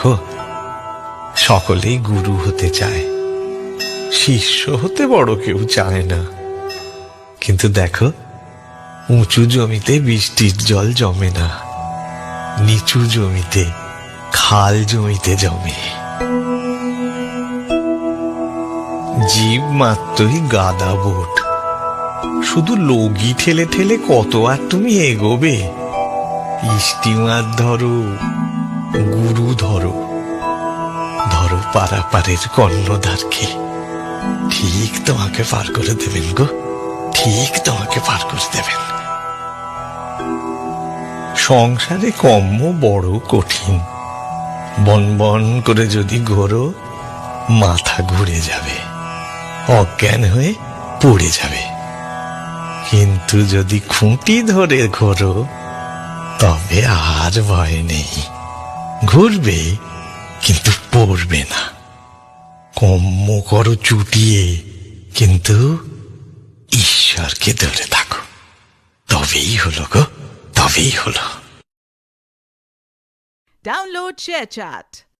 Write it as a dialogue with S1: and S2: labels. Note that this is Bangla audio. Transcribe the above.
S1: দেখো, সকলেই গুরু হতে চায়, শিষ্য হতে বড় কেউ চায় না। কিন্তু দেখো, উঁচু জমিতে বৃষ্টির জল জমে না, নিচু জমিতে খাল জমিতে জমে। জীব মাত্রই গাদা বোট, শুধু লগি ঠেলে ঠেলে কত আর তুমি এগোবে? স্টিমার ধরো, গুরু ধরো, ধরো পারাপারের কর্ণধারকে, ঠিক তোমাকে পার করে দেবেন গো, ঠিক তোমাকে পার করে দেবেন। সংসারে কর্ম বড় কঠিন, বন বন করে যদি ঘোরো, মাথা ঘুরে যাবে, অজ্ঞান হয়ে পড়ে যাবে। কিন্তু যদি খুঁটি ধরে ঘোরো, তবে আর ভয় নেই, ঘুরবে কিন্তু পড়বে না। কর্ম করো চুটিয়ে, কিন্তু ঈশ্বরকে ধরে থাকো, তবেই হলো গো, তবেই হলো।
S2: Download ShareChat.